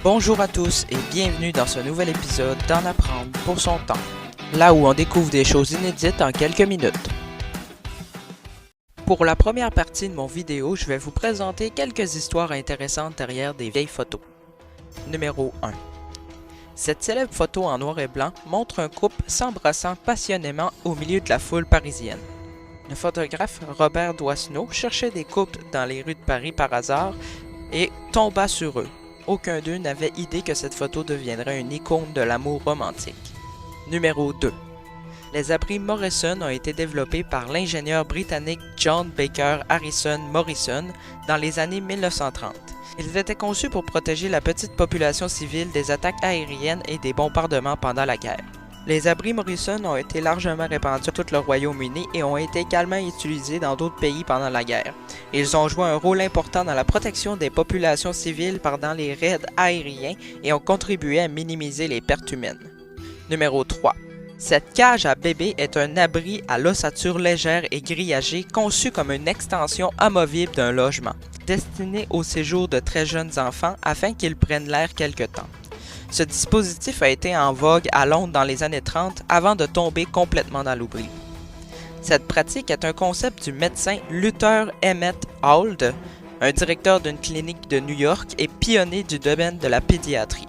Bonjour à tous et bienvenue dans ce nouvel épisode d'En apprendre pour son temps, là où on découvre des choses inédites en quelques minutes. Pour la première partie de mon vidéo, je vais vous présenter quelques histoires intéressantes derrière des vieilles photos. Numéro 1. Cette célèbre photo en noir et blanc montre un couple s'embrassant passionnément au milieu de la foule parisienne. Le photographe Robert Doisneau cherchait des couples dans les rues de Paris par hasard et tomba sur eux. Aucun d'eux n'avait idée que cette photo deviendrait une icône de l'amour romantique. Numéro 2. Les abris Morrison ont été développés par l'ingénieur britannique John Baker Harrison Morrison dans les années 1930. Ils étaient conçus pour protéger la petite population civile des attaques aériennes et des bombardements pendant la guerre. Les abris Morrison ont été largement répandus sur tout le Royaume-Uni et ont été également utilisés dans d'autres pays pendant la guerre. Ils ont joué un rôle important dans la protection des populations civiles pendant les raids aériens et ont contribué à minimiser les pertes humaines. Numéro 3. Cette cage à bébé est un abri à l'ossature légère et grillagée conçu comme une extension amovible d'un logement, destiné au séjour de très jeunes enfants afin qu'ils prennent l'air quelque temps. Ce dispositif a été en vogue à Londres dans les années 30 avant de tomber complètement dans l'oubli. Cette pratique est un concept du médecin Luther Emmett Auld, un directeur d'une clinique de New York et pionnier du domaine de la pédiatrie.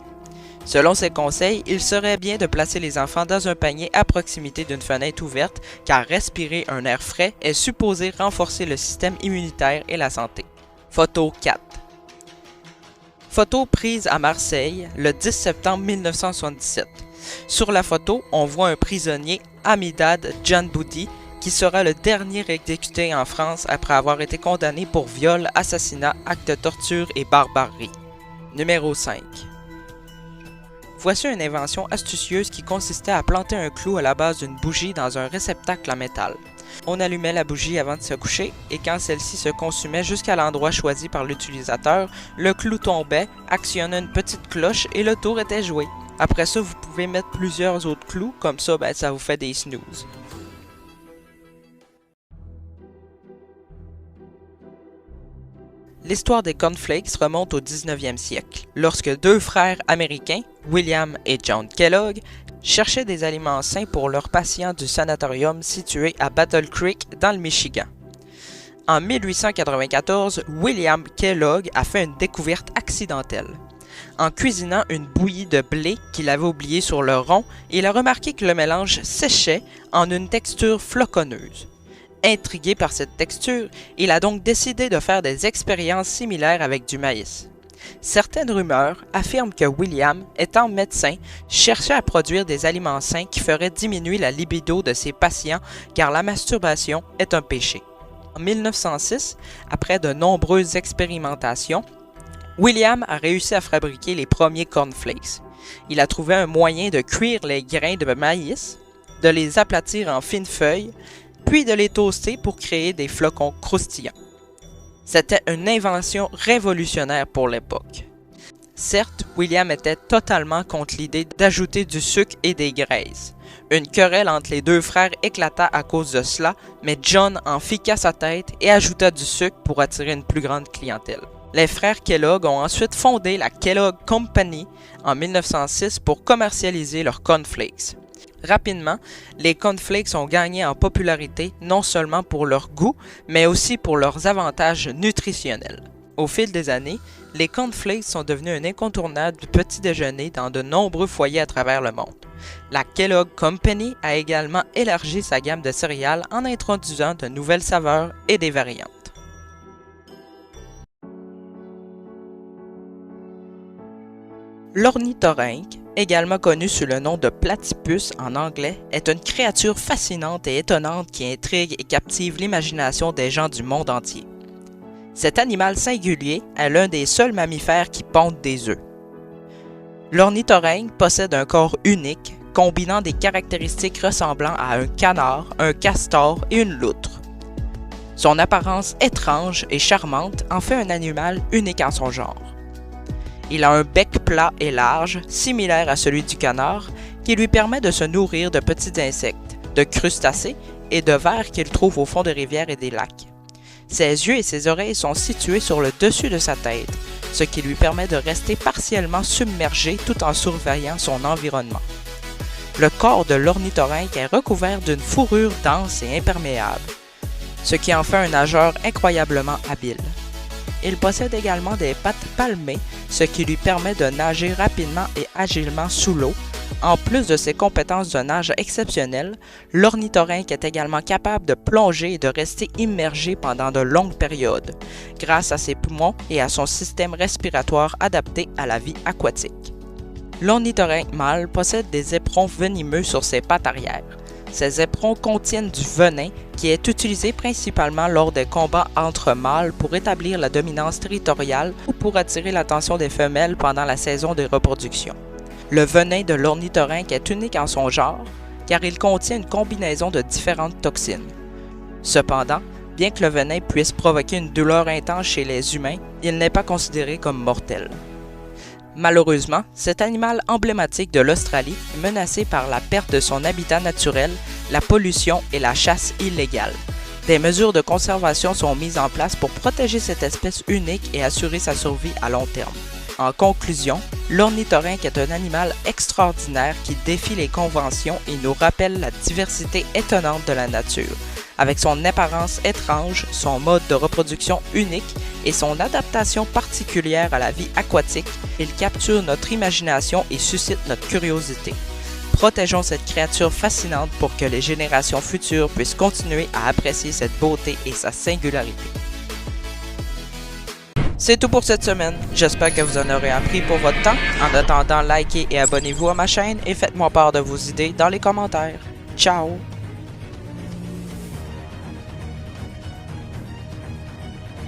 Selon ses conseils, il serait bien de placer les enfants dans un panier à proximité d'une fenêtre ouverte car respirer un air frais est supposé renforcer le système immunitaire et la santé. Photo 4. Photo prise à Marseille le 10 septembre 1977. Sur la photo, on voit un prisonnier, Amidad Djanboudi, qui sera le dernier exécuté en France après avoir été condamné pour viol, assassinat, acte de torture et barbarie. Numéro 5. Voici une invention astucieuse qui consistait à planter un clou à la base d'une bougie dans un réceptacle en métal. On allumait la bougie avant de se coucher et quand celle-ci se consumait jusqu'à l'endroit choisi par l'utilisateur, le clou tombait, actionnait une petite cloche et le tour était joué. Après ça, vous pouvez mettre plusieurs autres clous, comme ça, ça vous fait des snooze. L'histoire des cornflakes remonte au 19e siècle, lorsque deux frères américains, William et John Kellogg, cherchaient des aliments sains pour leurs patients du sanatorium situé à Battle Creek dans le Michigan. En 1894, William Kellogg a fait une découverte accidentelle. En cuisinant une bouillie de blé qu'il avait oubliée sur le rond, il a remarqué que le mélange séchait en une texture floconneuse. Intrigué par cette texture, il a donc décidé de faire des expériences similaires avec du maïs. Certaines rumeurs affirment que William, étant médecin, cherchait à produire des aliments sains qui feraient diminuer la libido de ses patients car la masturbation est un péché. En 1906, après de nombreuses expérimentations, William a réussi à fabriquer les premiers cornflakes. Il a trouvé un moyen de cuire les grains de maïs, de les aplatir en fines feuilles, puis de les toaster pour créer des flocons croustillants. C'était une invention révolutionnaire pour l'époque. Certes, William était totalement contre l'idée d'ajouter du sucre et des graisses. Une querelle entre les deux frères éclata à cause de cela, mais John en fit qu'à sa tête et ajouta du sucre pour attirer une plus grande clientèle. Les frères Kellogg ont ensuite fondé la Kellogg Company en 1906 pour commercialiser leurs cornflakes. Rapidement, les cornflakes ont gagné en popularité non seulement pour leur goût, mais aussi pour leurs avantages nutritionnels. Au fil des années, les cornflakes sont devenus un incontournable du petit déjeuner dans de nombreux foyers à travers le monde. La Kellogg Company a également élargi sa gamme de céréales en introduisant de nouvelles saveurs et des variantes. L'ornithorynque, également connu sous le nom de platypus en anglais, est une créature fascinante et étonnante qui intrigue et captive l'imagination des gens du monde entier. Cet animal singulier est l'un des seuls mammifères qui pondent des œufs. L'ornithorynque possède un corps unique, combinant des caractéristiques ressemblant à un canard, un castor et une loutre. Son apparence étrange et charmante en fait un animal unique en son genre. Il a un bec plat et large, similaire à celui du canard, qui lui permet de se nourrir de petits insectes, de crustacés et de vers qu'il trouve au fond des rivières et des lacs. Ses yeux et ses oreilles sont situés sur le dessus de sa tête, ce qui lui permet de rester partiellement submergé tout en surveillant son environnement. Le corps de l'ornithorynque est recouvert d'une fourrure dense et imperméable, ce qui en fait un nageur incroyablement habile. Il possède également des pattes palmées, ce qui lui permet de nager rapidement et agilement sous l'eau. En plus de ses compétences de nage exceptionnelles, l'ornithorynque est également capable de plonger et de rester immergé pendant de longues périodes, grâce à ses poumons et à son système respiratoire adapté à la vie aquatique. L'ornithorynque mâle possède des éperons venimeux sur ses pattes arrière. Ces éperons contiennent du venin qui est utilisé principalement lors des combats entre mâles pour établir la dominance territoriale ou pour attirer l'attention des femelles pendant la saison de reproduction. Le venin de l'ornithorynque est unique en son genre car il contient une combinaison de différentes toxines. Cependant, bien que le venin puisse provoquer une douleur intense chez les humains, il n'est pas considéré comme mortel. Malheureusement, cet animal emblématique de l'Australie est menacé par la perte de son habitat naturel, la pollution et la chasse illégale. Des mesures de conservation sont mises en place pour protéger cette espèce unique et assurer sa survie à long terme. En conclusion, l'ornithorynque est un animal extraordinaire qui défie les conventions et nous rappelle la diversité étonnante de la nature. Avec son apparence étrange, son mode de reproduction unique et son adaptation particulière à la vie aquatique, il capture notre imagination et suscite notre curiosité. Protégeons cette créature fascinante pour que les générations futures puissent continuer à apprécier cette beauté et sa singularité. C'est tout pour cette semaine. J'espère que vous en aurez appris pour votre temps. En attendant, likez et abonnez-vous à ma chaîne et faites-moi part de vos idées dans les commentaires. Ciao!